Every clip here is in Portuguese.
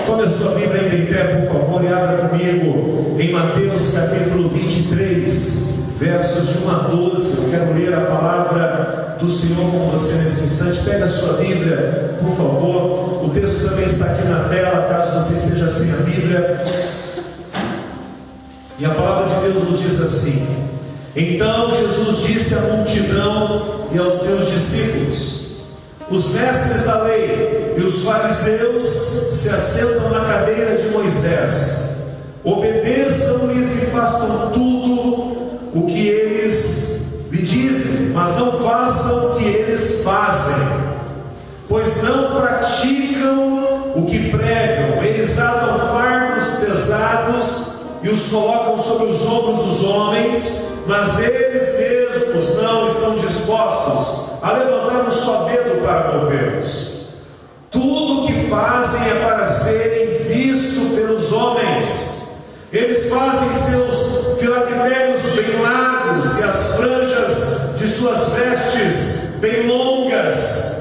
Tome a sua Bíblia ainda em pé, por favor, e abra comigo em Mateus capítulo 23, versos de 1 a 12. Eu quero ler a palavra do Senhor com você nesse instante. Pega a sua Bíblia, por favor. O texto também está aqui na tela, caso você esteja sem a Bíblia. E a palavra de Deus nos diz assim: Então Jesus disse à multidão e aos seus discípulos: os mestres da lei e os fariseus se assentam na cadeira de Moisés. Obedeçam-lhes e façam tudo o que eles lhe dizem, mas não façam o que eles fazem, pois não praticam o que pregam. Eles atam fardos pesados e os colocam sobre os ombros dos homens, mas eles mesmos não estão dispostos a levantar um só dedo para movê-los. Tudo o que fazem é para serem vistos pelos homens. Eles fazem seus filactérios bem largos e as franjas de suas vestes bem longas.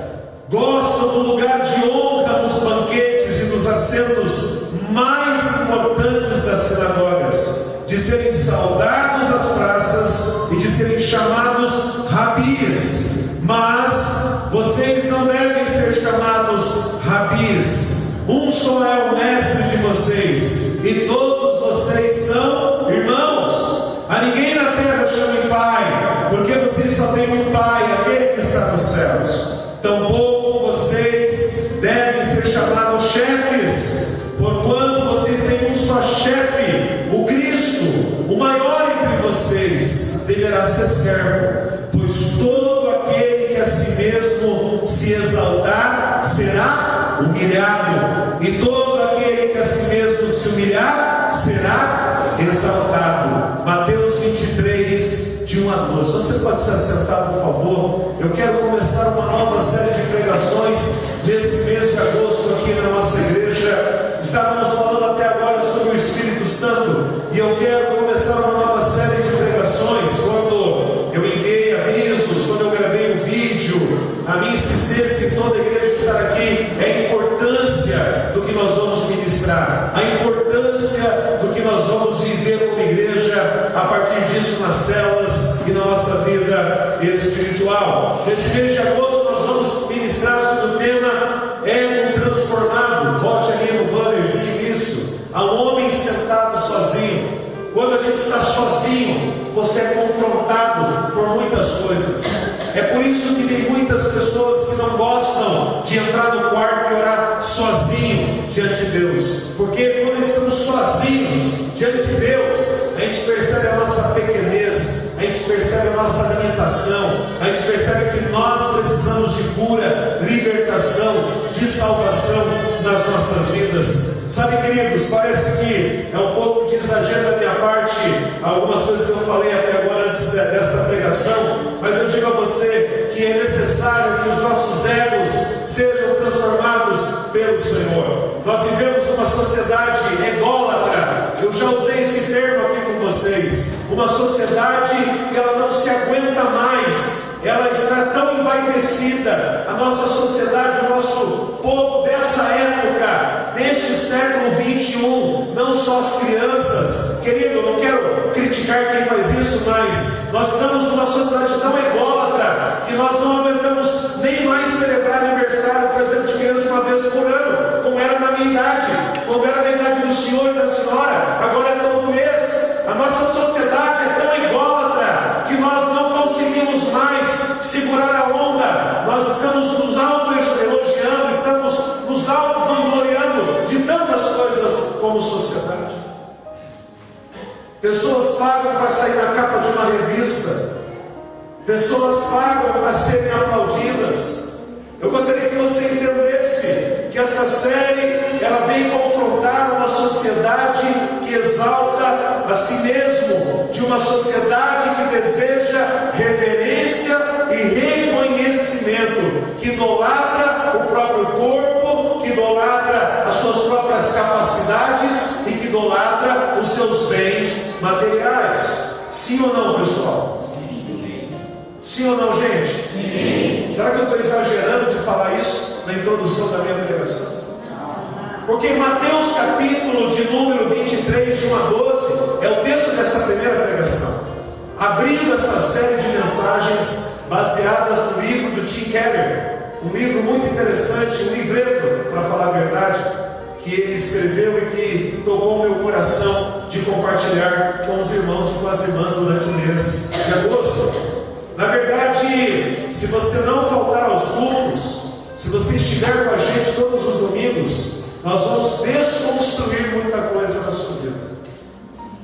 Gostam do lugar de honra nos banquetes e nos assentos mais importantes das sinagogas, de serem saudados nas praças e de serem chamados rabis. Mas vocês não devem ser chamados rabis. Um só é o mestre de vocês, e todos vocês são irmãos. A ninguém na terra chamem pai, porque vocês só têm um pai, aquele que está nos céus. Tampouco vocês devem ser chamados chefes, porquanto vocês têm um só chefe, o Cristo. O maior entre vocês deverá ser servo, pois todo aquele que a si mesmo se exaltar será humilhado, e todo aquele que a si mesmo se humilhar será exaltado. Mateus 23, de 1 a 12. Você pode se assentar, por favor? Eu quero começar uma nova série de pregações nesse mês de agosto aqui na nossa igreja. Estávamos falando até agora sobre o Espírito Santo, e eu quero começar uma nova série de pregações. Quando eu enviei avisos, quando eu gravei um vídeo, a minha insistência em toda a igreja estar aqui é a importância do que nós vamos ministrar, a importância do que nós vamos viver como igreja a partir disso nas células e na nossa vida espiritual. Nesse mês de agosto nós vamos ministrar sobre o tema É um Transformado. Volte ali no bannerzinho isso. Há um homem sentado sozinho. Quando a gente está sozinho, você é confrontado por muitas coisas. É por isso que tem muitas pessoas que não gostam de entrar no quarto e orar sozinho diante de Deus. Porque quando estamos sozinhos diante de Deus, a gente percebe a nossa pequenez, a gente percebe a nossa limitação, a gente percebe que nós precisamos de cura, libertação, de salvação nas nossas vidas. Sabe, queridos, parece que é um pouco de exagero da minha parte algumas coisas que eu falei até agora antes desta pregação, mas eu digo a você que é necessário que os nossos egos sejam transformados pelo Senhor. Nós vivemos numa sociedade ególatra. Eu já usei esse termo aqui com vocês. Uma sociedade que ela não se aguenta mais. Ela está tão envaidecida. A nossa sociedade, o nosso povo dessa época, deste século 21, não só as crianças. Querido, eu não quero criticar quem faz isso, mas nós estamos numa sociedade tão ególatra que nós não aguentamos nem mais celebrar aniversário, por exemplo, de criança uma vez por ano, como era na minha idade, como era na idade do senhor e da senhora. Agora é todo mês. A nossa sociedade é tão ególatra que nós não conseguimos mais segurar a onda. Nós estamos nos auto-elogiando, estamos nos auto-vangloriando de tantas coisas como sociedade. Pessoas pagam para sair na capa de uma revista. Pessoas pagam para serem aplaudidas. Eu gostaria que você entendesse que essa série ela vem confrontar uma sociedade que exalta a si mesmo, de uma sociedade que deseja reverência e reconhecimento, que idolatra o próprio corpo, que idolatra as suas próprias capacidades e que idolatra os seus bens materiais. Sim ou não, pessoal? Sim ou não, gente? Sim. Será que eu estou exagerando de falar isso na introdução da minha pregação? Porque Mateus capítulo de número 23, de 1 a 12, é o texto dessa primeira pregação, abrindo essa série de mensagens baseadas no livro do Tim Keller, um livro muito interessante, um livreto, para falar a verdade, que ele escreveu e que tocou meu coração de compartilhar com os irmãos e com as irmãs durante o mês de agosto. Na verdade, se você não faltar aos cultos, se você estiver com a gente todos os domingos, nós vamos desconstruir muita coisa na sua vida.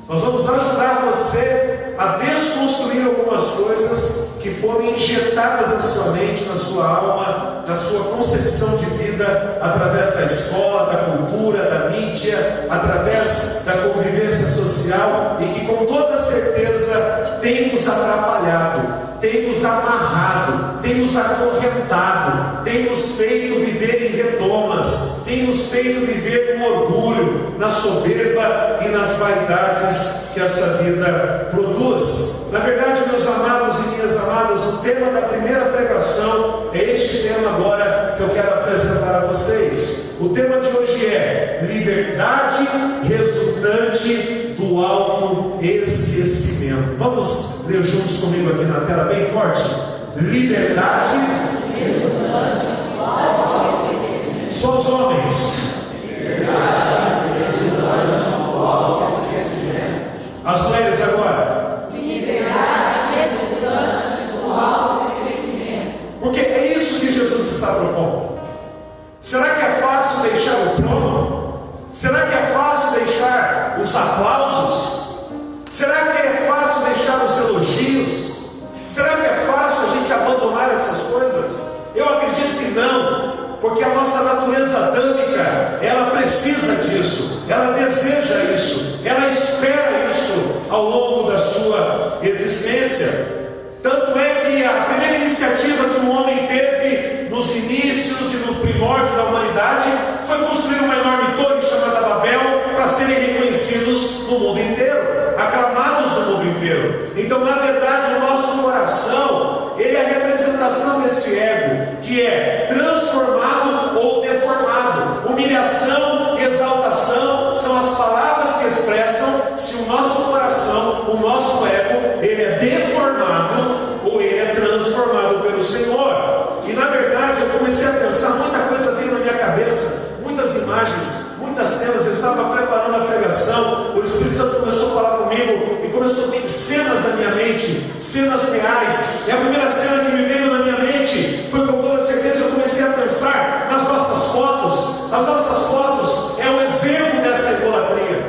Nós vamos ajudar você a desconstruir algumas coisas que foram injetadas na sua mente, na sua alma, na sua concepção de vida, através da escola, da cultura, da mídia, através da convivência social, e que com toda certeza tem nos atrapalhado, tem nos amarrado, tem nos acorrentado, tem nos feito viver em redomas, tem nos feito viver no orgulho, na soberba e nas vaidades que essa vida produz. Na verdade, meus amados e minhas amadas, o tema da primeira pregação é este tema agora que eu quero apresentar a vocês. O tema de hoje é liberdade resultante do autoesquecimento. Vamos ler juntos comigo aqui na tela, bem forte. Liberdade resultante do autoesquecimento. Só os homens. Liberdade resultante do autoesquecimento. As mulheres agora. Liberdade resultante do autoesquecimento. Porque é isso que Jesus está propondo. Será que é fácil deixar o trono? Será que é fácil deixar os aplausos? Será que é fácil deixar os elogios? Será que é fácil a gente abandonar essas coisas? Eu acredito que não, porque a nossa natureza adâmica, ela precisa disso, ela deseja isso, ela espera isso ao longo da sua existência. Tanto é que a primeira iniciativa que o homem teve nos inícios e no primórdio da humanidade foi construir uma enorme torre chamada Babel, para serem reconhecidos no mundo inteiro, aclamados no mundo inteiro. Então, na verdade, o nosso coração, ele é a representação desse ego, que é transformado ou deformado. Humilhação, exaltação, são as palavras que expressam se o nosso coração, o nosso ego, ele é deformado ou ele é transformado pelo Senhor. E na verdade eu comecei a pensar, muita coisa veio na minha cabeça, muitas imagens, muitas cenas. Eu estava preparando a pregação, o Espírito Santo começou a falar comigo e começou a vir cenas na minha mente, cenas reais. E a primeira cena que me veio na minha mente foi, com toda certeza, eu comecei a pensar nas nossas fotos. As nossas fotos é um exemplo dessa idolatria.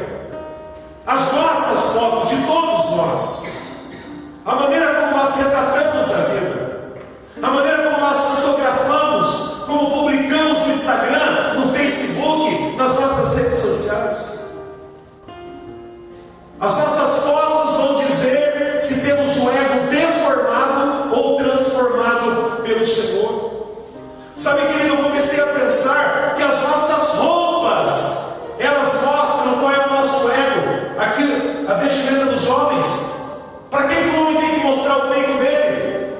As nossas fotos, de todos nós, a maneira como nós retratamos a vida, a maneira como nós fotografamos, como publicamos no Instagram, no Facebook, nas nossas redes sociais. As nossas fotos vão dizer se temos o ego deformado ou transformado pelo Senhor. Sabe, querido, eu comecei a pensar que as nossas roupas, elas mostram qual é o nosso ego. Aqui, a vestimenta dos homens. Para que o homem tem que mostrar o peito dele?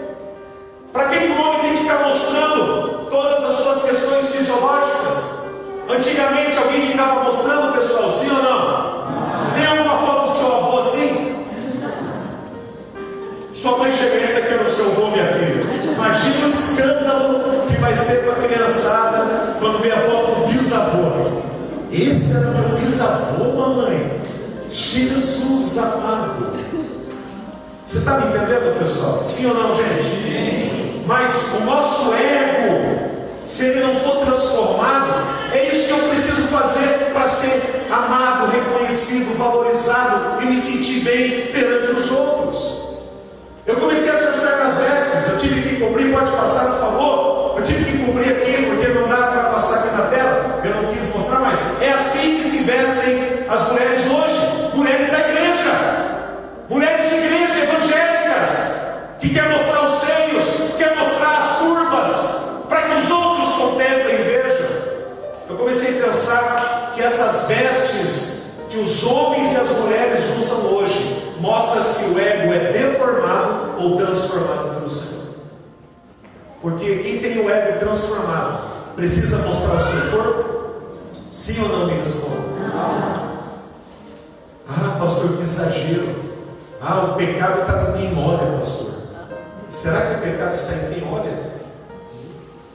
Para que o homem tem que ficar mostrando todas as suas questões fisiológicas? Antigamente alguém ficava mostrando, pessoal, sim ou não? Tem alguma foto do seu avô assim? Sua mãe chega, esse aqui é o seu avô, minha filha. Imagina o escândalo que vai ser para a criançada quando vê a foto do bisavô. Esse era meu bisavô, mamãe. Jesus amado. Você está me entendendo, pessoal? Sim ou não, gente? Sim. Mas o nosso ego, se ele não for transformado, é isso que eu preciso fazer para ser amado, reconhecido, valorizado e me sentir bem perante os outros. Eu comecei a pensar nas vestes. Eu tive que cobrir, pode passar, por favor? Eu tive que cobrir aqui, porque não dá para passar aqui na tela. Eu não quis mostrar, mas é assim que se vestem as mulheres hoje. Mulheres da igreja. Mulheres de igreja evangélicas, que quer mostrar os seios, quer mostrar as curvas, para que os outros contemplem e vejam. Eu comecei a pensar que essas vestes que os homens e as mulheres usam hoje, mostra se o ego é deformado ou transformado pelo Senhor. Porque quem tem o ego transformado, precisa mostrar o seu corpo, Sim ou não me responda? Não. Ah, pastor, que exagero. Ah, o pecado está em quem olha, pastor. Será que o pecado está em quem olha?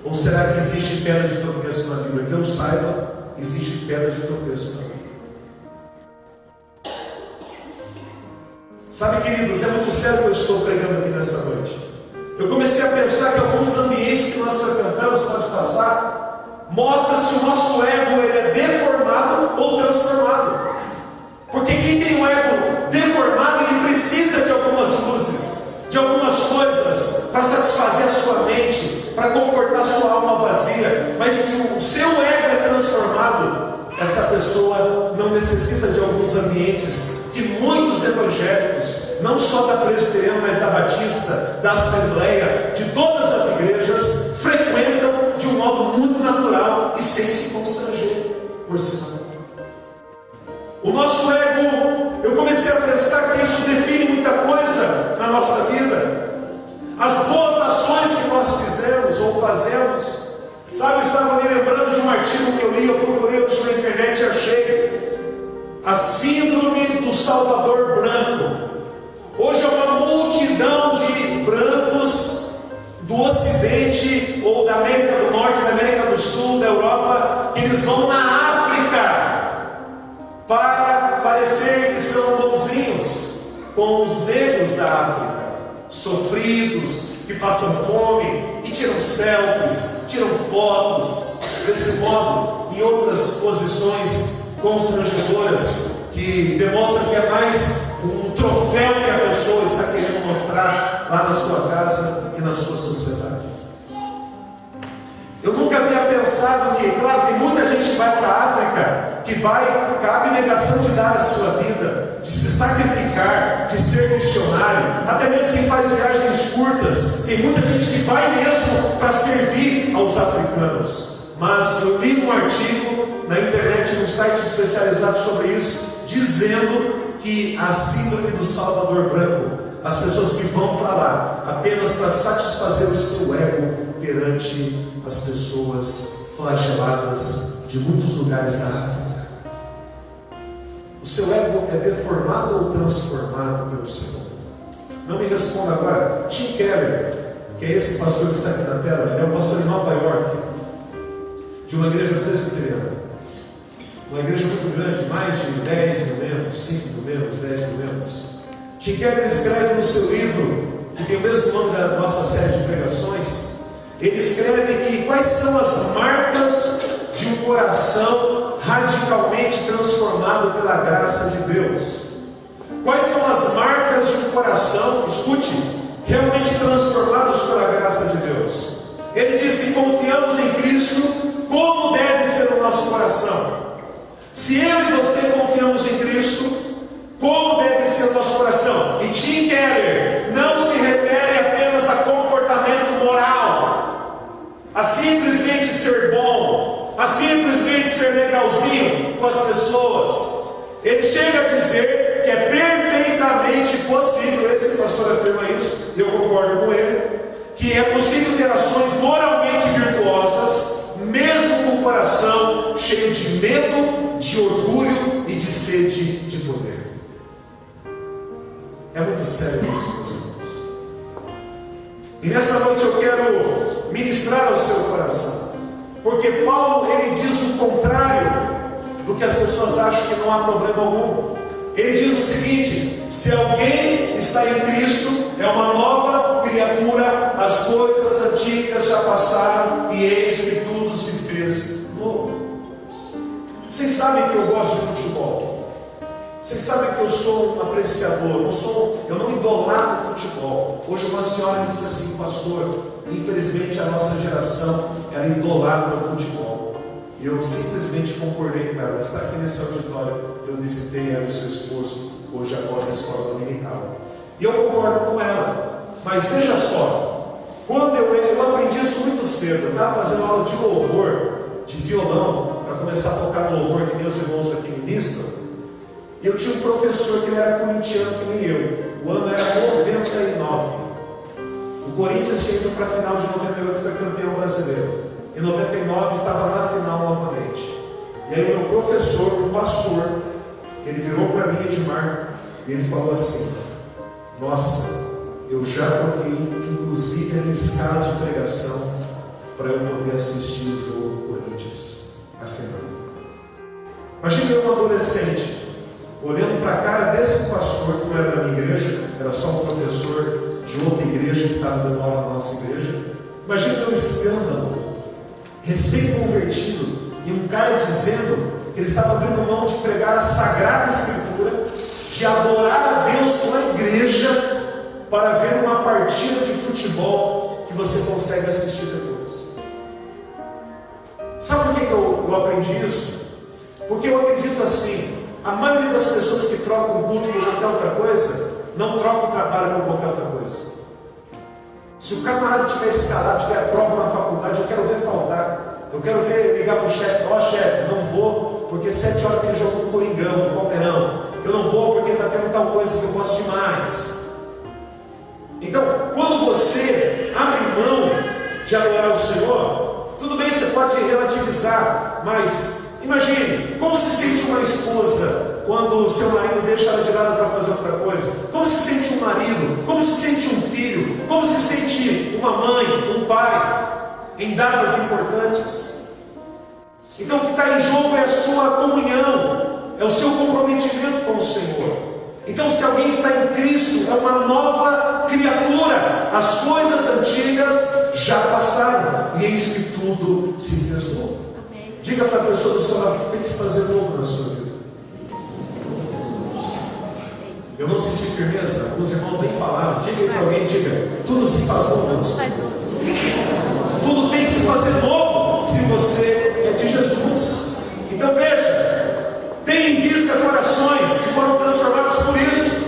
Ou será que existe pedra de tropeço na Bíblia? Que eu saiba, existe pedra de tropeço na Bíblia. Sabe, queridos, é muito sério que eu estou pregando aqui nessa noite. Eu comecei a pensar que alguns ambientes que nós frequentamos, pode passar, mostra se o nosso ego ele é deformado ou transformado. Porque quem tem um ego deformado, ele precisa de algumas luzes, de algumas coisas para satisfazer a sua mente, para confortar a sua alma vazia. Mas se o seu ego é transformado, essa pessoa não necessita de alguns ambientes que muitos evangélicos, não só da presbiteriana, mas da batista, da assembleia, de todas as igrejas, frequentam de um modo muito natural e sem se constranger por sinal. O nosso ego, eu comecei a pensar que isso define muita coisa na nossa vida. As boas ações que nós fizemos ou fazemos. Sabe, eu estava me lembrando de um artigo que eu li, eu procurei hoje na internet e achei. A síndrome do Salvador Branco. Hoje é uma multidão de brancos do Ocidente ou da América do Norte, da América do Sul, da Europa, que eles vão na África para parecer que são bonzinhos com os negros da África, sofridos, que passam fome e tiram selfies, tiram fotos desse modo, em outras posições constrangedoras, que demonstram que é mais um troféu que a pessoa está querendo mostrar lá na sua casa e na sua sociedade. Eu nunca havia pensado que, claro, tem muita gente que vai para a África, que vai com a abnegação de dar a sua vida, de se sacrificar, de ser missionário, até mesmo quem faz viagens curtas. Tem muita gente que vai mesmo para servir aos africanos. Mas eu li um artigo na internet, num site especializado sobre isso, dizendo que a síndrome do Salvador Branco, as pessoas que vão para lá apenas para satisfazer o seu ego perante as pessoas flageladas de muitos lugares da África. O seu ego é deformado ou transformado pelo Senhor? Não me responda agora. Tim Keller, que é esse pastor que está aqui na tela, ele é um pastor em Nova York, de uma igreja presbiteriana. Uma igreja muito grande, mais de 10 mil membros, 5 mil membros, 10 mil membros. Tim Keller escreve no seu livro, que tem o mesmo nome da nossa série de pregações, ele escreve que quais são as marcas de um coração radicalmente transformado pela graça de Deus. Quais são as marcas de um coração, escute, realmente transformados pela graça de Deus? Ele diz: se confiamos em Cristo, como deve ser o nosso coração? Se eu e você confiamos em Cristo, como deve ser o nosso coração? E Tim Keller não se refere apenas a comportamento moral, a simplesmente ser bom, a simplesmente ser legalzinho com as pessoas. Ele chega a dizer que é perfeitamente possível, esse pastor afirma isso, e eu concordo com ele, que é possível ter ações moralmente virtuosas, mesmo com o coração cheio de medo, de orgulho e de sede de poder. É muito sério isso, meus irmãos. E nessa noite eu quero ministrar ao seu coração, porque Paulo, ele diz o contrário do que as pessoas acham, que não há problema algum. Ele diz o seguinte: se alguém está em Cristo, é uma nova criatura, as coisas antigas já passaram e eis que tudo se fez novo. Vocês sabem que eu gosto de futebol. Vocês sabem que eu sou um apreciador. Eu não idolatro futebol. Hoje uma senhora me disse assim: pastor, infelizmente a nossa geração ela idolatra o futebol. E eu simplesmente concordei com ela. Ela está aqui nesse auditório. Eu visitei ela e o seu esposo hoje após a escola dominical. E eu concordo com ela. Mas veja só, quando eu aprendi isso muito cedo. Eu estava fazendo aula de louvor, de violão, para começar a tocar no louvor que meus irmãos aqui ministram. E eu tinha um professor que ele era corintiano que nem eu. O ano era 99. O Corinthians tinha ido para a final de 98, foi campeão brasileiro. Em 99 estava na final novamente. E aí o meu professor, o pastor, ele virou para mim, Edmar, e ele falou assim: nossa, eu já troquei inclusive a minha escala de pregação para eu poder assistir o jogo Corinthians na final. Imagina eu, um adolescente, olhando para a cara desse pastor, que não era da minha igreja, era só um professor de outra igreja que estava dando aula na nossa igreja. Imagina eu escândalo, recém-convertido, e um cara dizendo que ele estava abrindo mão de pregar a Sagrada Escritura, de adorar a Deus com a igreja, para ver uma partida de futebol que você consegue assistir depois. Sabe por que eu aprendi isso? Porque eu acredito assim: a maioria das pessoas que trocam o culto por qualquer outra coisa, não troca o trabalho por qualquer outra coisa. Se o camarada tiver escalado, tiver prova na faculdade, eu quero ver faltar. Eu quero ver ligar para o chefe: ó chefe, não vou, porque 7 horas tem jogo do Coringão, do Palmeirão. Eu não vou porque está tendo tal coisa que eu gosto demais. Então, quando você abre mão de adorar o Senhor, tudo bem, você pode relativizar, mas imagine, como se sente uma esposa quando o seu marido deixa ela de lado para fazer outra coisa? Como se sente um marido? Como se sente um filho? Como se sente uma mãe, um pai, em datas importantes? Então o que está em jogo é a sua comunhão, é o seu comprometimento com o Senhor. Então, se alguém está em Cristo, é uma nova criatura. As coisas antigas já passaram, e eis que tudo se fez novo. Diga para a pessoa do seu lado que tem que se fazer novo na sua vida. Eu não senti firmeza, os irmãos nem falaram. Diga aí para alguém, diga: tudo se faz novo. Tudo tem que se fazer novo se você é de Jesus. Então veja, tem em vista corações que foram transformados por isso.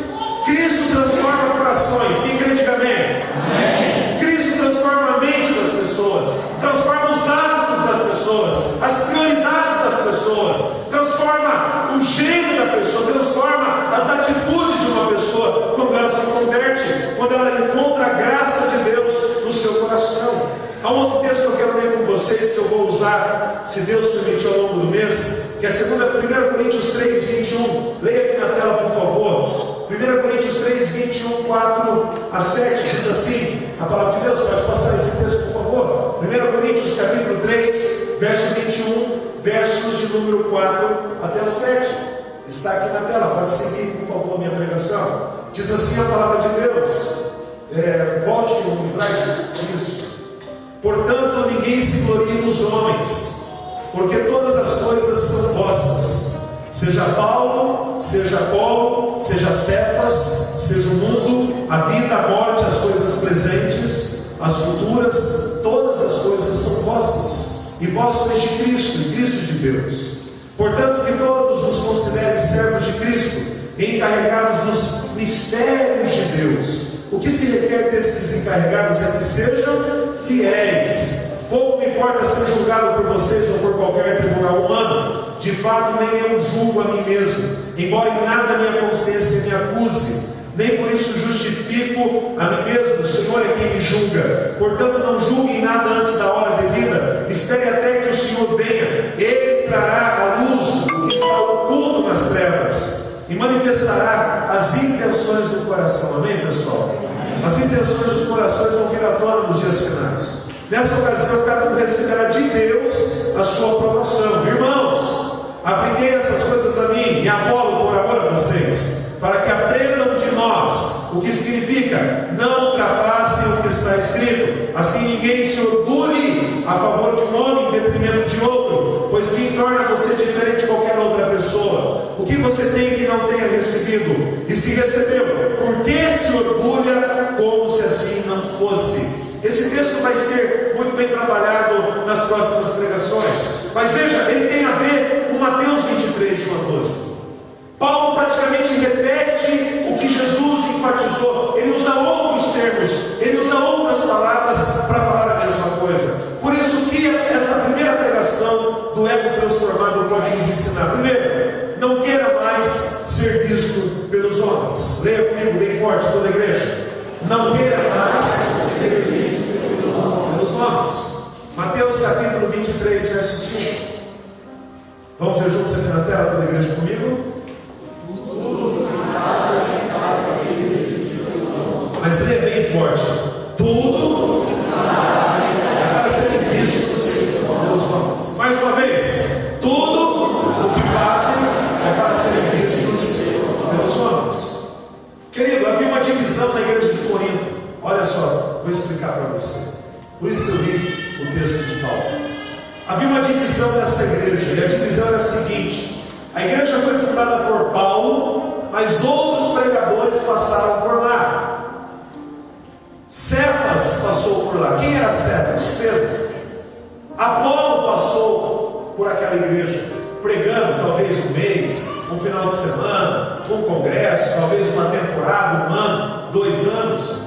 Cristo transforma corações. Quem crê, diga amém. Amém. Cristo transforma a mente das pessoas, transforma os hábitos das pessoas, as prioridades das pessoas, transforma o jeito da pessoa, transforma as atitudes de uma pessoa quando ela se converte, quando ela encontra a graça de Deus no seu coração. Há um outro texto que eu quero ler com vocês, que eu vou usar, se Deus permitir, ao longo do mês, que é 1 Coríntios 3, 21. Leia aqui na tela, por favor. 1 Coríntios 3, 21, 4 a 7, diz assim a palavra de Deus. Pode passar esse texto, por favor. 1 Coríntios capítulo 3, verso 21, versos de número 4 até o 7. Está aqui na tela, pode seguir, por favor, minha pregação. Diz assim a palavra de Deus. Volte um slide, isso. Portanto, ninguém se glorie nos homens, porque todas as coisas são vossas. Seja Paulo, seja Apolo, seja Cefas, seja o mundo, a vida, a morte, as coisas presentes, as futuras, todas as coisas são vossas. E vós sois de Cristo, e Cristo de Deus. Portanto, que todos nos considerem servos de Cristo, encarregados dos mistérios de Deus. O que se requer desses encarregados é que sejam fiéis. Pouco me importa ser julgado por vocês ou por qualquer tribunal humano. De fato, nem eu julgo a mim mesmo, embora em nada minha consciência me acuse. Nem por isso justifico a mim mesmo. O Senhor é quem me julga. Portanto, não julgue em nada antes da hora devida. Espere até que o Senhor venha. Ele trará à luz o que está oculto nas trevas e manifestará as intenções do coração. Amém, pessoal? As intenções dos corações vão vir à tona nos dias finais. Nessa ocasião, cada um receberá de Deus a sua aprovação. Irmãos, apliquei essas coisas a mim e a Apolo por amor a vocês, para que aprendam de nós o que significa: não ultrapassem o que está escrito. Assim ninguém se orgulhe a favor de um homem em detrimento de outro, pois quem torna você diferente de qualquer outra pessoa? O que você tem que não tenha recebido? E se recebeu, por que se orgulha como se assim não fosse? Esse texto vai ser muito bem trabalhado nas próximas pregações. Mas veja, ele tem a ver com Mateus 23, de 1 a 12. Paulo praticamente repete o que Jesus enfatizou. Ele usa outros termos, ele usa outras palavras para falar a mesma coisa. Por isso que essa primeira pregação do ego transformado pode nos ensinar. Primeiro, não queira mais ser visto pelos homens. Leia comigo bem forte, toda a igreja. Não queira mais ser visto pelos homens. Mateus capítulo 23, verso 5. Vamos ver juntos aqui na tela, toda a igreja comigo? Mas ele é bem forte. Tudo é para serem vistos pelos homens. Mais uma vez, tudo o que fazem é para serem vistos pelos homens. Querido, havia uma divisão na igreja de Corinto. Olha só, vou explicar para você. Por isso eu li o texto de Paulo. Havia uma divisão nessa igreja, e a divisão era a seguinte: a igreja foi fundada por Paulo, mas outros pregadores passaram por lá. Cefas passou por lá. Quem era Cefas? Pedro. Apolo passou por aquela igreja, pregando talvez um mês, um final de semana, um congresso, talvez uma temporada, um ano, 2 anos.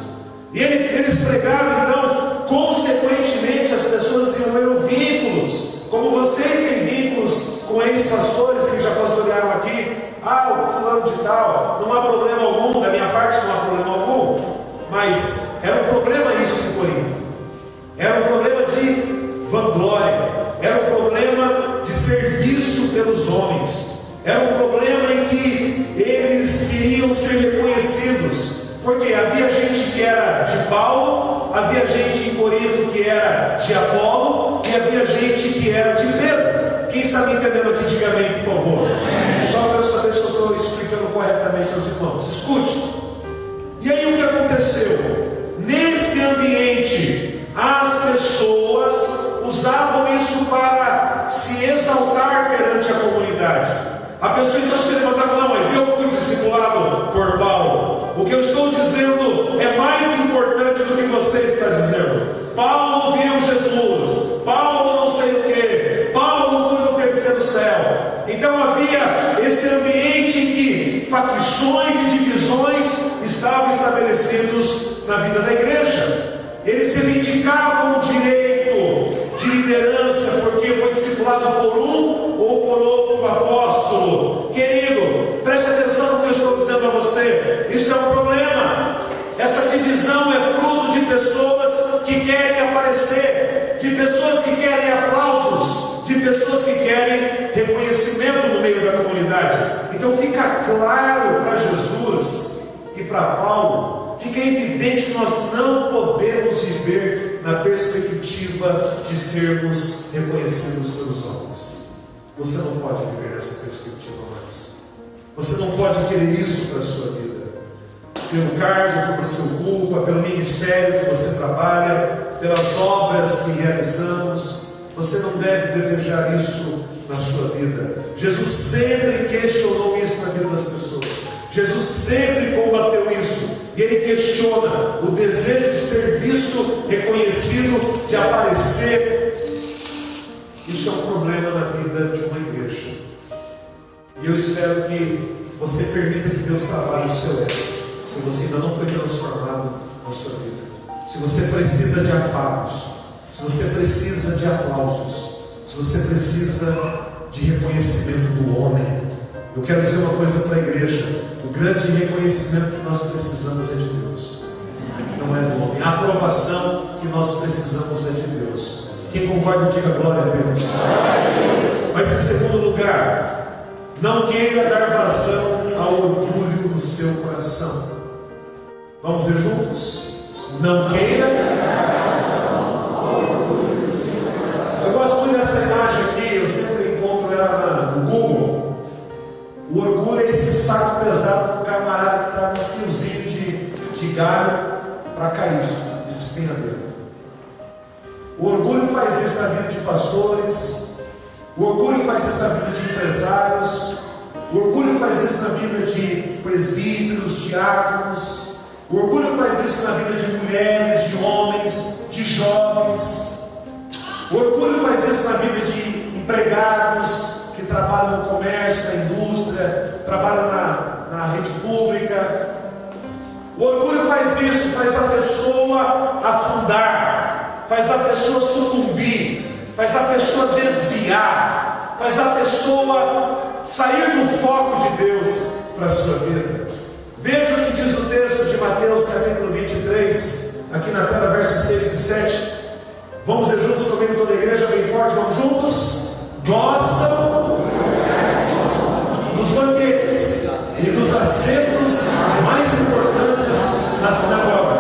E eles pregavam, então, consequentemente as pessoas iam ler vínculos. Como vocês têm vínculos com ex-pastores que já pastorearam aqui, o fulano de tal, não há problema algum, da minha parte não há problema algum, mas era um problema isso em Corinto. Era um problema de vanglória, era um problema de ser visto pelos homens, era um problema em que eles queriam ser reconhecidos. Porque havia gente que era de Paulo, havia gente em Corinto que era de Apolo, e havia gente que era de Pedro. Quem está me entendendo aqui, diga amém, por favor. Só para eu saber se eu estou explicando corretamente aos irmãos. Escute. E aí o que aconteceu? Nesse ambiente, as pessoas usavam isso para se exaltar perante a comunidade. A pessoa então se levantava e falava: não, mas eu fui discipulado por Paulo. O que eu estou dizendo é mais importante do que você está dizendo. Paulo viu Jesus, Paulo não sei o que, Paulo foi no terceiro céu. Então havia esse ambiente em que facções e divisões estavam estabelecidos na vida da igreja. Eles reivindicavam o direito de liderança, porque foi discipulado por um ou por outro apóstolo. Querido, preste atenção no que eu estou dizendo a você. Isso é um problema. Essa divisão é fruto de pessoas que querem aparecer, de pessoas que querem aplausos, de pessoas que querem reconhecimento no meio da comunidade. Então fica claro para Jesus e para Paulo, fica evidente que nós não podemos viver na perspectiva de sermos reconhecidos pelos homens. Você não pode viver nessa perspectiva mais. Você não pode querer isso para a sua vida. Pelo cargo que você ocupa, pelo ministério que você trabalha, pelas obras que realizamos, você não deve desejar isso na sua vida. Jesus sempre questionou isso na vida das pessoas. Jesus sempre combateu isso. E ele questiona o desejo de ser visto, reconhecido, de aparecer. Isso é um problema na vida de uma igreja. E eu espero que você permita que Deus trabalhe o seu ego. Se você ainda não foi transformado na sua vida, se você precisa de afagos, se você precisa de aplausos, se você precisa de reconhecimento do homem, eu quero dizer uma coisa para a igreja: o grande reconhecimento que nós precisamos é de Deus, não é do homem. A aprovação que nós precisamos é de Deus. Quem concorda, diga glória a Deus. Mas em segundo lugar, não queira dar vazão ao orgulho no seu coração. Vamos ver juntos? Não queira. Eu gosto muito dessa imagem aqui, eu sempre encontro ela no Google. O orgulho é esse saco pesado do camarada que está no fiozinho de galho para cair, de despenhadeiro. O orgulho faz isso na vida de pastores, o orgulho faz isso na vida de empresários, o orgulho faz isso na vida de presbíteros, diáconos. O orgulho faz isso na vida de mulheres, de homens, de jovens. O orgulho faz isso na vida de empregados que trabalham no comércio, na indústria, trabalham na rede pública. O orgulho faz isso, faz a pessoa afundar, faz a pessoa sucumbir, faz a pessoa desviar, faz a pessoa sair do foco de Deus para a sua vida. Veja o que diz o texto de Mateus capítulo 23, aqui na tela, versos 6 e 7. Vamos ver juntos comigo, toda a igreja, bem forte, vamos juntos? Gostam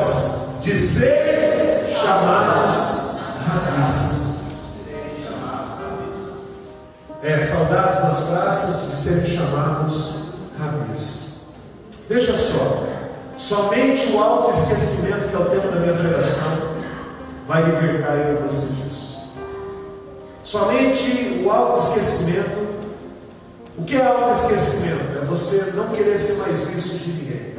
saudades de serem chamados rabis. Saudades das praças de serem chamados rabis. Veja só, somente o autoesquecimento, que é o tema da minha pregação, vai libertar eu e você disso. Somente o autoesquecimento. O que é autoesquecimento? É você não querer ser mais visto de ninguém.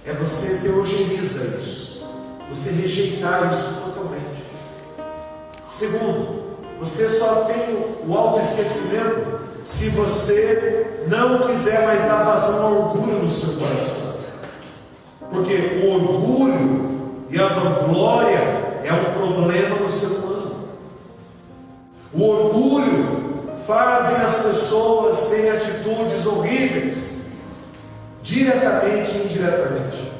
É você teogeniza isso. Você rejeitar isso totalmente. Segundo, você só tem o autoesquecimento se você não quiser mais dar vazão ao orgulho no seu coração. Porque o orgulho e a vanglória é um problema no ser humano. O orgulho fazem as pessoas terem atitudes horríveis, diretamente e indiretamente.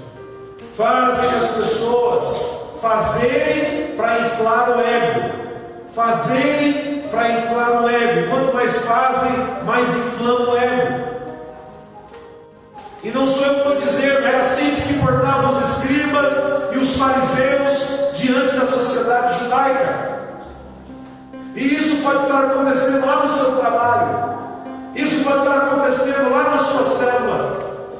Fazem as pessoas fazerem para inflar o ego. Fazerem para inflar o ego. Quanto mais fazem, mais inflam o ego. E não sou eu que estou dizendo, era assim que se portavam os escribas e os fariseus diante da sociedade judaica. E isso pode estar acontecendo lá no seu trabalho. Isso pode estar acontecendo lá na sua célula.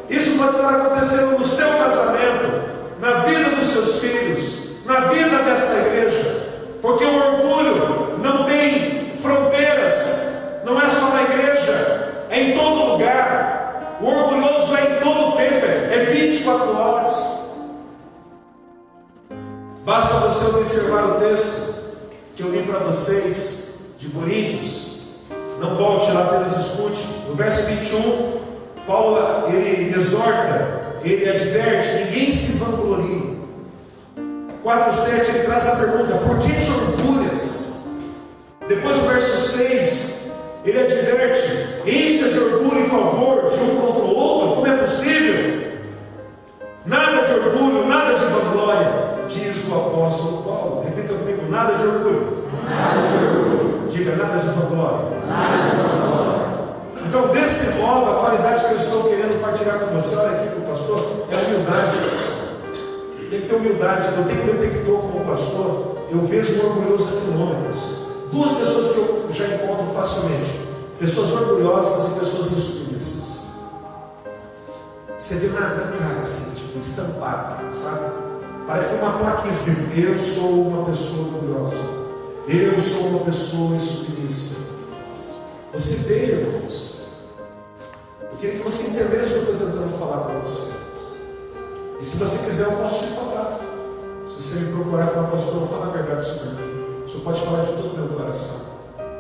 Isso pode estar acontecendo no seu casamento, na vida dos seus filhos, na vida desta igreja. Porque o orgulho não tem fronteiras, não é só na igreja, é em todo lugar. O orgulhoso é em todo o tempo, é 24 horas. Basta você observar o texto que eu li para vocês de Coríntios. Não volte lá, apenas escute. No verso 21, Paulo ele exorta, ele adverte: ninguém se vanglorie. 4:7 ele traz a pergunta: por que te orgulhas? Depois do verso 6 ele adverte: encha de orgulho em favor de um contra o outro. Como é possível? Nada de orgulho, nada de vanglória, diz o apóstolo Paulo. Repita comigo: nada de orgulho. Nada de orgulho. Diga: nada de vanglória. Nada de vanglória. Então, desse modo, a qualidade que eu estou querendo partilhar com você, olha aqui, com o pastor, é humildade. Tem que ter humildade. Eu tenho um detector como pastor. Eu vejo um orgulhoso a quilômetros. Duas pessoas que eu já encontro facilmente: pessoas orgulhosas e pessoas insubmissas. Você vê na cara assim, tipo, estampado, sabe? Parece que tem uma plaquinha escrita: eu sou uma pessoa orgulhosa, eu sou uma pessoa insubmissa. Você vê, irmãos. Eu queria que você entendesse o que eu estou tentando falar para você. E se você quiser, eu posso te falar. Se você me procurar para pastor, eu vou falar a verdade sobre mim. O senhor pode falar de todo o meu coração.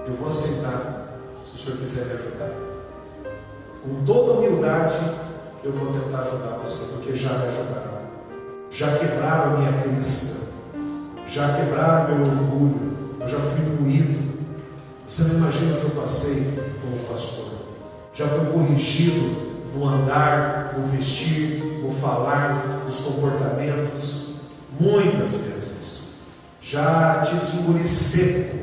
Eu vou aceitar, se o senhor quiser me ajudar. Com toda humildade, eu vou tentar ajudar você, porque já me ajudaram. Já quebraram a minha crista. Já quebraram o meu orgulho. Eu já fui moído. Você não imagina o que eu passei como pastor. Já fui corrigido no andar, no vestir, no falar, nos comportamentos, muitas vezes. Já tive que engolir seco,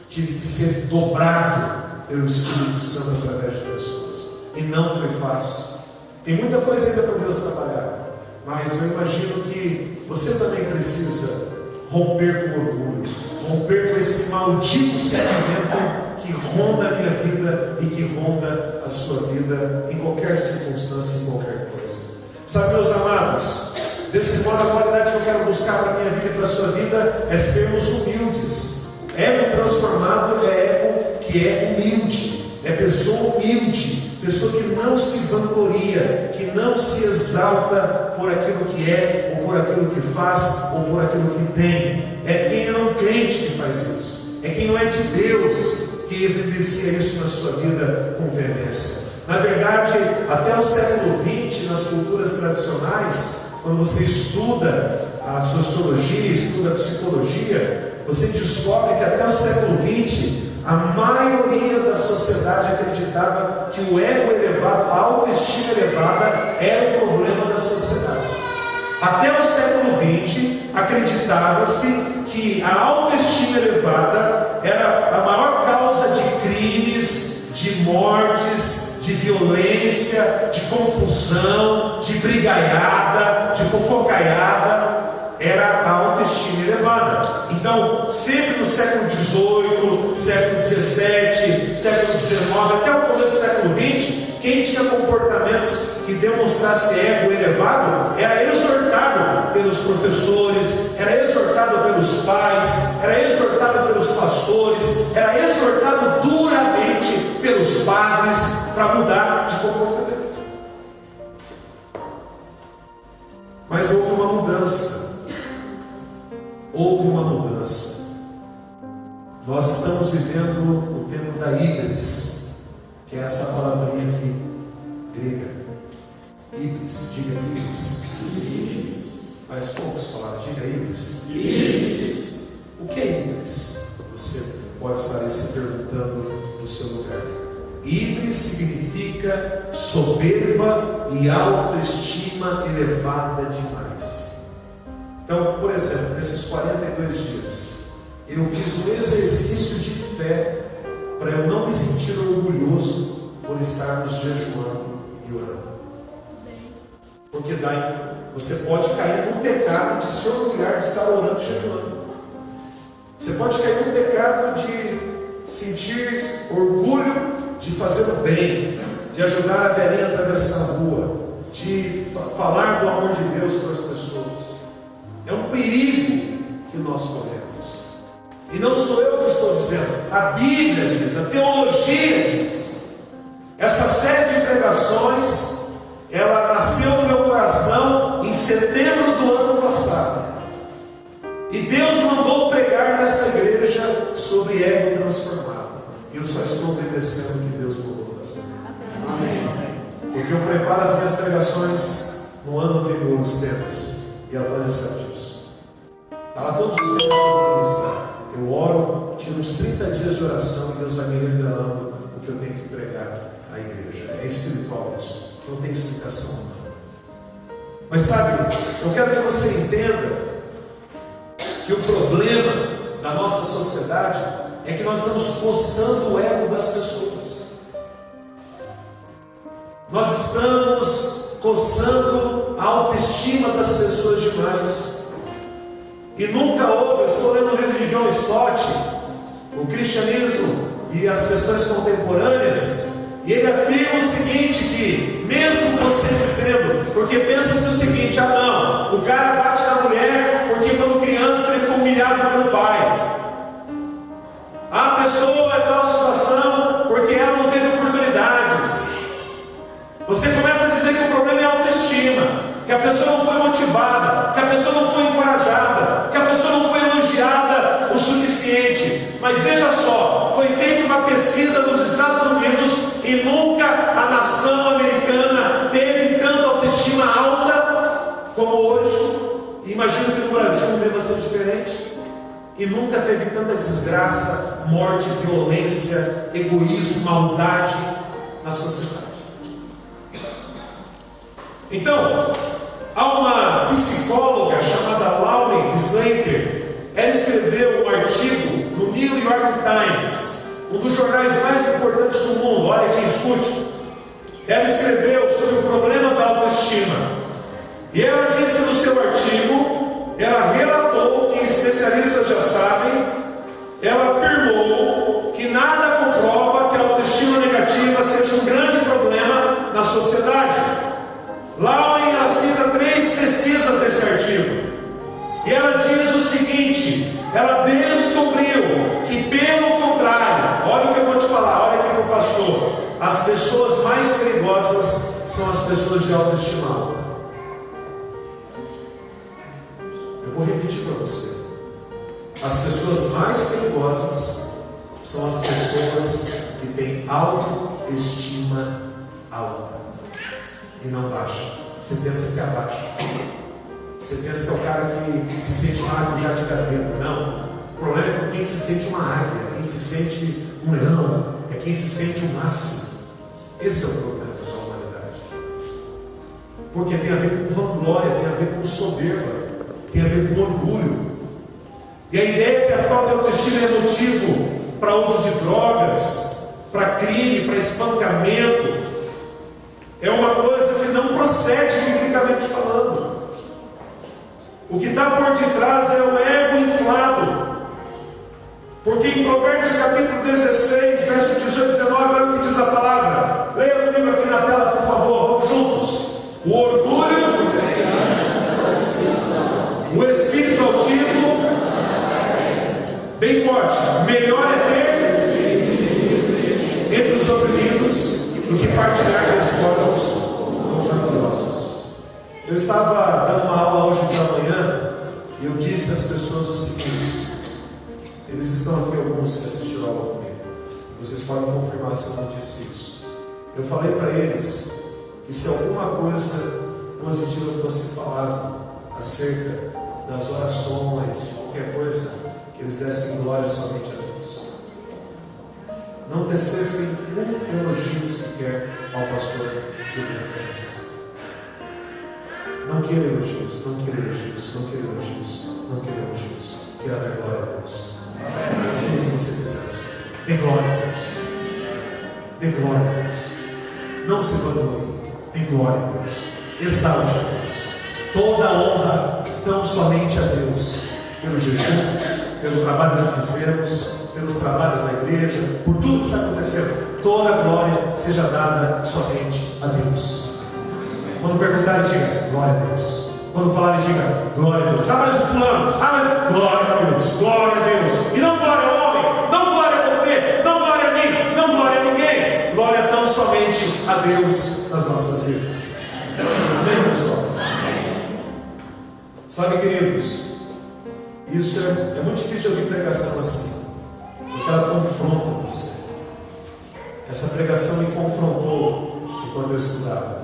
tive que ser dobrado pelo Espírito Santo através de pessoas, e não foi fácil. Tem muita coisa ainda para Deus trabalhar, mas eu imagino que você também precisa romper com o orgulho, romper com esse maldito sentimento que ronda a minha vida e que ronda a sua vida em qualquer circunstância, em qualquer coisa. Sabe, meus amados, desse modo a qualidade que eu quero buscar para a minha vida e para a sua vida é sermos humildes. Ego transformado é ego que é humilde, é pessoa humilde, pessoa que não se vangloria, que não se exalta por aquilo que é, ou por aquilo que faz, ou por aquilo que tem. É quem é um crente que faz isso, é quem não é de Deus que evidencia isso na sua vida com veemência. Na verdade, até o século XX, nas culturas tradicionais, quando você estuda a sociologia, estuda a psicologia, você descobre que até o século XX, a maioria da sociedade acreditava que o ego elevado, a autoestima elevada, era o problema da sociedade. Até o século XX, acreditava-se que a autoestima elevada era a maior causa de crimes, de mortes, de violência, de confusão, de brigaiada, de fofocaiada era a autoestima elevada. Então, sempre no século XVIII, século XVII, século XIX, até o começo do século XX, quem tinha comportamentos que demonstrasse ego elevado era exortado pelos professores, era exortado pelos pais, era exortado pelos pastores, era exortado duramente pelos padres para mudar de comportamento. Mas houve uma mudança. Houve uma mudança. Nós estamos vivendo o tempo da híbris, que é essa palavrinha aqui, grega. Híbris, diga híbris. Faz poucos falar, diga híbris. O que é híbris? Você pode estar aí se perguntando no seu lugar. Híbris significa soberba e autoestima elevada demais. Então, por exemplo, nesses 42 dias, eu fiz um exercício de fé para eu não me sentir orgulhoso por estarmos jejuando e orando. Porque daí você pode cair no pecado de se orgulhar de estar orando e jejuando. Você pode cair no pecado de sentir orgulho de fazer o bem, de ajudar a velhinha a atravessar a rua, de falar do amor de Deus para as pessoas. É um perigo que nós corremos. E não sou eu que estou dizendo, a Bíblia diz, a teologia diz. Essa série de pregações, ela nasceu no meu coração em setembro do ano passado. E Deus me mandou pregar nessa igreja sobre ego transformado. E eu só estou obedecendo o que Deus me mandou fazer. Amém. Porque eu preparo as minhas pregações no ano anterior, os temas. E a Vânia sabe disso. Está lá todos os temas que eu vou ministrar. Eu oro, tiro uns 30 dias de oração e Deus vai me revelando o que eu tenho que pregar à igreja. É espiritual isso. Não tem explicação. Mas sabe, eu quero que você entenda que o problema da nossa sociedade é que nós estamos coçando o ego das pessoas. Nós estamos coçando a autoestima das pessoas demais. E nunca houve, eu estou lendo o livro de John Stott, o cristianismo e as questões contemporâneas, e ele afirma o seguinte, que mesmo você dizendo, porque pensa-se o seguinte, não, o cara bate na mulher porque quando criança ele foi humilhado pelo pai. A pessoa é tal situação porque ela não teve oportunidades. Você começa a dizer que o problema é a autoestima, que a pessoa não foi motivada, que a pessoa não foi encorajada, que a pessoa não foi elogiada o suficiente. Mas veja só, foi feita uma pesquisa nos Estados Unidos e nunca a nação americana teve tanta autoestima alta como hoje. Imagino que no Brasil não deva ser diferente. E nunca teve tanta desgraça, morte, violência, egoísmo, maldade na sociedade. Então, há uma psicóloga chamada Lauren Slater. Ela escreveu um artigo no New York Times, um dos jornais mais importantes do mundo. Olha aqui, escute. Ela escreveu sobre o problema da autoestima. E ela disse no seu artigo, ela relatou, que especialistas já sabem, ela afirmou que nada comprova que a autoestima negativa seja um grande problema na sociedade. Lauren cita 3 pesquisas desse artigo. E ela diz o seguinte, ela descobriu que, pelo contrário, olha o que eu vou te falar, olha aqui para o pastor, as pessoas mais perigosas são as pessoas de autoestima alta. Eu vou repetir para você. As pessoas mais perigosas são as pessoas que têm autoestima alta e não baixa. Você pensa que é baixa. Você pensa que é o cara que se sente uma águia já de gaveta. Não. O problema é com quem se sente uma águia, quem se sente um leão, é quem se sente o máximo. Esse é o problema da humanidade. Porque tem a ver com vanglória, tem a ver com soberba, tem a ver com orgulho. E a ideia é que a falta de autoestima é motivo para uso de drogas, para crime, para espancamento. É uma coisa que não procede biblicamente falando. O que está por detrás é o ego inflado. Porque em Provérbios capítulo 16, verso 18 e 19, olha o que diz a palavra. Leia comigo aqui na tela, por favor, vamos juntos. O orgulho, o espírito altivo, bem forte, melhor é ter entre os oprimidos do que partilhar despojos com os orgulhosos. Eu estava dando uma aula hoje pela manhã e eu disse às pessoas o seguinte: eles estão aqui, alguns que assistiram a aula comigo, vocês podem confirmar se eu não disse isso. Eu falei para eles que se alguma coisa positiva fosse falada acerca das orações, de qualquer coisa, que eles dessem glória somente a Deus. Não tecessem um elogio sequer ao pastor Júlio Félix. Não queira elogios, não queira elogios, não queira elogios, não queira elogios. Queira dar glória a Deus. Tudo que você quiser, dê glória a Deus. Dê glória a Deus. Não se vanglore. Dê glória a Deus. Exalte a Deus. Toda a honra tão somente a Deus. Pelo jejum, pelo trabalho que fizemos, pelos trabalhos da igreja, por tudo que está acontecendo. Toda a glória seja dada somente a Deus. Quando perguntarem, diga glória a Deus. Quando falarem, diga glória a Deus. Ah, mas o fulano, mas glória a Deus, glória a Deus. E não glória ao homem, não glória a você, não glória a mim, não glória a ninguém. Glória tão somente a Deus nas nossas vidas. Amém, pessoal? Sabe, queridos, isso é muito difícil de ouvir pregação assim, porque ela confronta você. Essa pregação me confrontou enquanto eu estudava.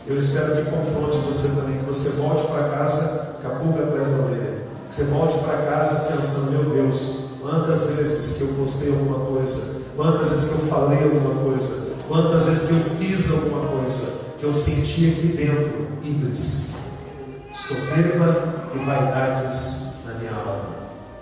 Eu espero que confronte você também, que você volte para casa com a pulga atrás da orelha, que você volte para casa pensando: meu Deus, quantas vezes que eu postei alguma coisa, quantas vezes que eu falei alguma coisa, quantas vezes que eu fiz alguma coisa, que eu senti aqui dentro ídolos, soberba e vaidades na minha alma.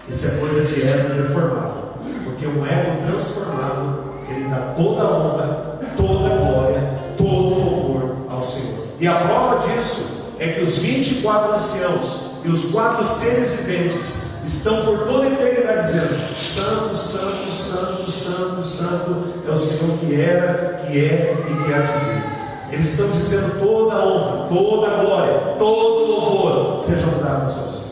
Isso é coisa de ego deformado, porque um ego transformado, ele dá toda a honra, toda a glória, todo o louvor ao Senhor. E a prova disso é que os 24 anciãos e os 4 seres viventes estão por toda a eternidade dizendo: santo, santo, santo, santo, santo é o Senhor que era, que é e que há de vir. Eles estão dizendo: toda a honra, toda a glória, todo o louvor sejam dados ao Senhor.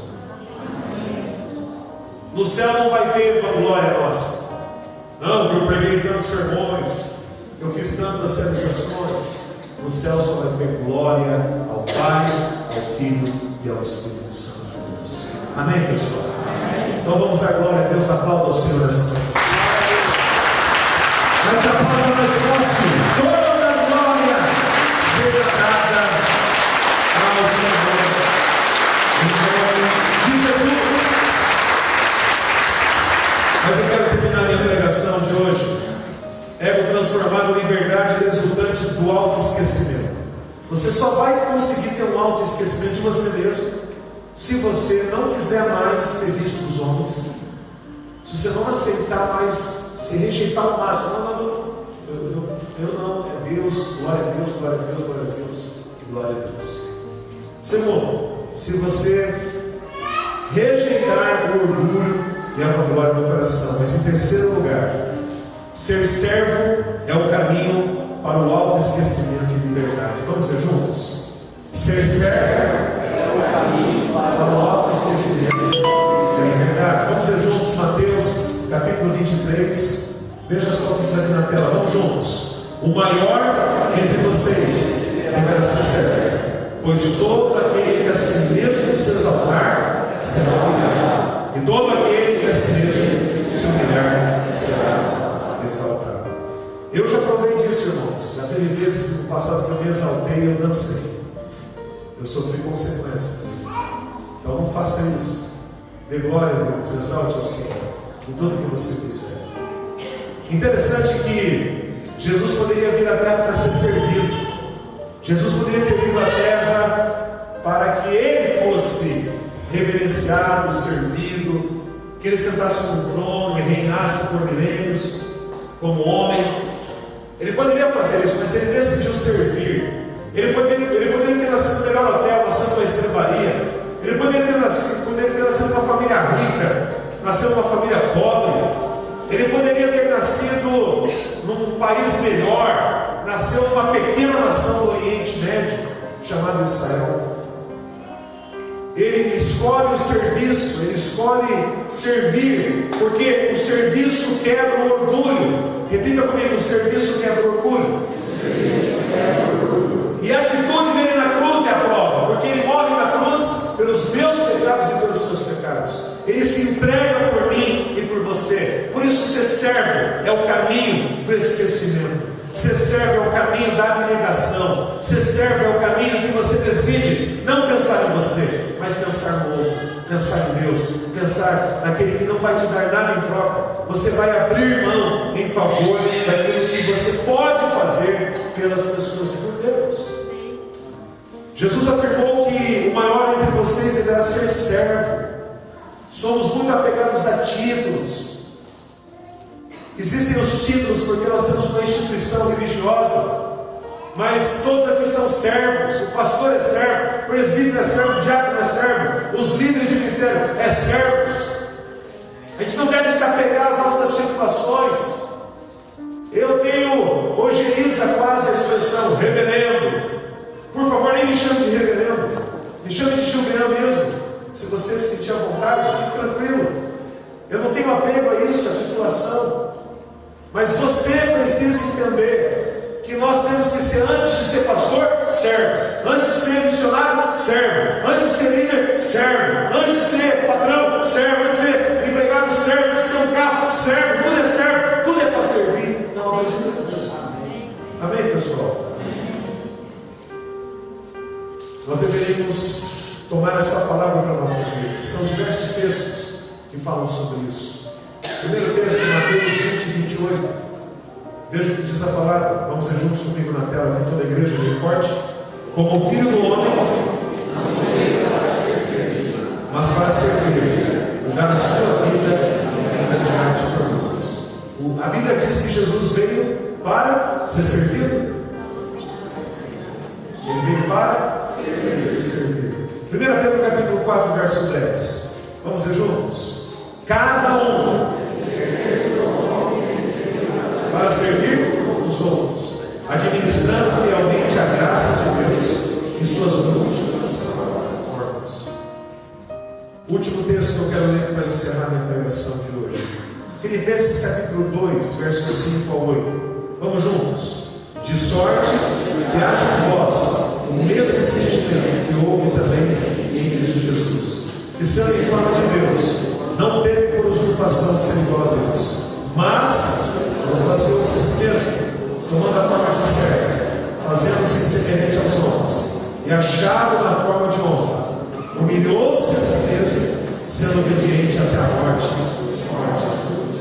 No céu não vai ter glória nossa. Não, eu preguei tantos sermões, eu fiz tantas realizações. No céu só vai ter glória ao Pai, ao Filho e ao Espírito Santo de Deus. Amém, pessoal? Amém. Então vamos dar glória a Deus. Aplauda ao Senhor essa noite. Mas a palavra mais forte: toda a glória seja dada ao Senhor, em nome de Jesus. Mas eu quero terminar minha pregação de hoje. Ego transformado em liberdade resultante do autoesquecimento. Você só vai conseguir ter um autoesquecimento de você mesmo se você não quiser mais ser visto dos homens, se você não aceitar mais, se rejeitar o máximo. Eu não, é Deus, glória a Deus, glória a Deus, glória a Deus e glória a Deus. Segundo, se você rejeitar o orgulho e a vanglória do coração. Mas em terceiro lugar, ser servo é o caminho para o autoesquecimento e liberdade. Vamos dizer juntos? Ser servo é o caminho para o autoesquecimento e liberdade. Vamos dizer juntos, Mateus capítulo 23. Veja só o que está aqui na tela. Vamos juntos. O maior entre vocês deverá ser servo, pois todo aquele que a si mesmo se exaltar será humilhado, e todo aquele que a si mesmo se humilhar será exaltado. Eu já provei disso, irmãos. Já teve vezes no passado que eu me exaltei e eu dancei. Eu sofri consequências. Então não faça isso. Dê glória a Deus, exalte ao Senhor em tudo que você quiser. Interessante que Jesus poderia vir à terra para ser servido. Jesus poderia ter vindo à terra para que Ele fosse reverenciado, servido, que Ele sentasse no trono e reinasse por milênios como homem. Ele poderia fazer isso, mas Ele decidiu servir. Ele poderia ter nascido no melhor hotel, nascendo na estrebaria. Ele poderia ter nascido numa família rica, nasceu numa família pobre. Ele poderia ter nascido num país melhor, nasceu numa pequena nação do Oriente Médio, chamada Israel. Ele escolhe o serviço, ele escolhe servir, porque o serviço quebra o orgulho. Repita comigo: o serviço quebra o orgulho. E a atitude dele na cruz é a prova, porque ele morre na cruz pelos meus pecados e pelos seus pecados. Ele se entrega por mim e por você. Por isso, ser servo é o caminho do esquecimento. Ser servo é o caminho da abnegação. Ser servo é o caminho que você decide não pensar em você, mas pensar no outro, pensar em Deus, pensar naquele que não vai te dar nada em troca. Você vai abrir mão em favor daquilo que você pode fazer pelas pessoas e por Deus. Jesus afirmou que o maior entre vocês deverá ser servo. Somos muito apegados a títulos. Existem os títulos porque nós temos uma instituição religiosa, mas todos aqui são servos. O pastor é servo, o presbítero é servo, o diácono é servo, os líderes de ministério é servos. A gente não deve se apegar às nossas titulações. Eu tenho ojeriza quase a expressão reverendo. Por favor, nem me chame de reverendo, me chame de Gilberto mesmo. Se você se sentir à vontade, fique tranquilo. Eu não tenho apego a isso, a titulação. Mas você precisa entender que nós temos que ser, antes de ser pastor, servo. Antes de ser missionário, servo. Antes de ser líder, servo. Antes de ser patrão, servo. Antes de ser empregado, servo. Antes de ter um carro, servo. Tudo é servo, tudo é para servir. Não, mas Deus. Amém, pessoal? Nós deveríamos tomar essa palavra para a nossa vida. São diversos textos que falam sobre isso. Primeiro texto, Mateus 20, 28. Veja o que diz a palavra. Vamos ver juntos comigo na tela, aqui toda a igreja, bem forte. Como o Filho do Homem, mas para servir, dar a sua vida em resgate por muitos. A Bíblia diz que Jesus veio para ser servido. Ele veio para servir. 1 Pedro capítulo 4, verso 10. Vamos ver juntos. Cada um para servir os outros, administrando fielmente a graça de Deus em suas múltiplas formas. Último texto que eu quero ler para encerrar minha pregação de hoje. Filipenses capítulo 2, versos 5 ao 8. Vamos juntos. De sorte que haja em vós o mesmo sentimento que houve também em Cristo Jesus, que sendo em forma de Deus, não teve por usurpação ser igual a Deus, mas esvaziou-se a si mesmo, tomando a forma de servo, fazendo-se semelhante aos homens, e achado na forma de homem, humilhou-se a si mesmo, sendo obediente até a morte de cruz.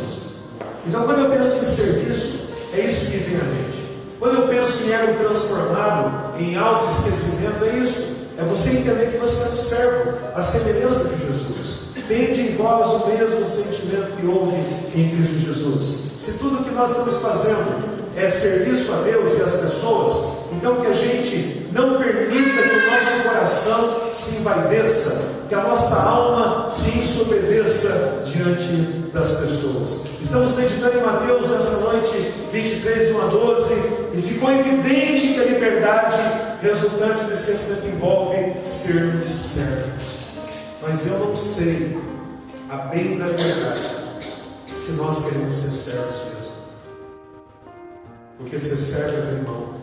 Então, quando eu penso em serviço, é isso que me vem à mente. Quando eu penso em ego transformado, em autoesquecimento, é isso. É você entender que você é um servo, a semelhança de Jesus. Tende em vós o mesmo sentimento que houve em Cristo Jesus. Se tudo que nós estamos fazendo é serviço a Deus e às pessoas, então que a gente não permita que o nosso coração se envaideça, que a nossa alma se ensoberbeça diante das pessoas. Estamos meditando em Mateus nessa noite, 23, 1 a 12, e ficou evidente que a liberdade resultante do esquecimento envolve sermos servos. Mas eu não sei, a bem da verdade, se nós queremos ser servos mesmo. Porque ser servo é abrir mão.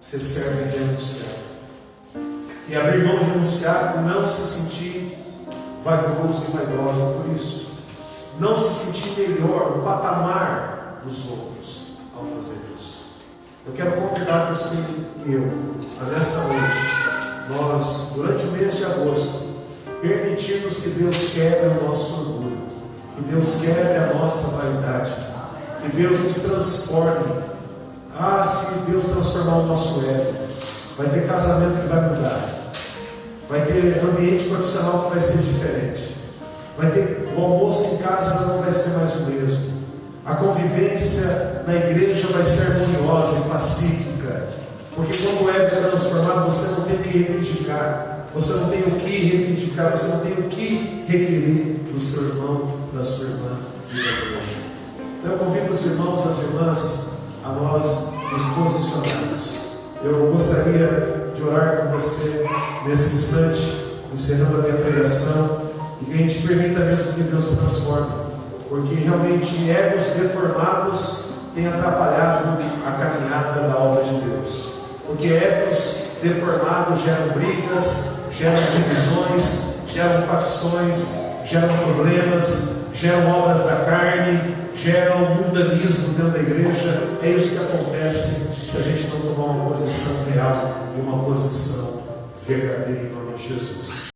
Ser servo é renunciar. E abrir mão e renunciar, não se sentir vaidoso e vaidosa por isso. Não se sentir melhor, no patamar dos outros ao fazer isso. Eu quero convidar você e eu, a nessa noite, nós, durante o mês de agosto, permitirmos que Deus quebre o nosso orgulho, que Deus quebre a nossa vaidade, que Deus nos transforme. Se Deus transformar o nosso ego, vai ter casamento que vai mudar, vai ter ambiente profissional que vai ser diferente, vai ter o almoço em casa não vai ser mais o mesmo, a convivência na igreja vai ser harmoniosa e pacífica, porque quando o ego é transformado, você não tem que reivindicar, você não tem o que reivindicar, você não tem o que requerer do seu irmão, da sua irmã e da igreja. Então eu convido os irmãos e as irmãs a nós nos posicionarmos. Eu gostaria de orar com você nesse instante, encerrando a minha pregação, e que a gente permita mesmo que Deus transforme, porque realmente egos deformados têm atrapalhado a caminhada da obra de Deus, porque egos deformados geram brigas, geram divisões, geram facções, geram problemas, geram obras da carne, geram mundanismo dentro da igreja. É isso que acontece se a gente não tomar uma posição real e uma posição verdadeira em nome de Jesus.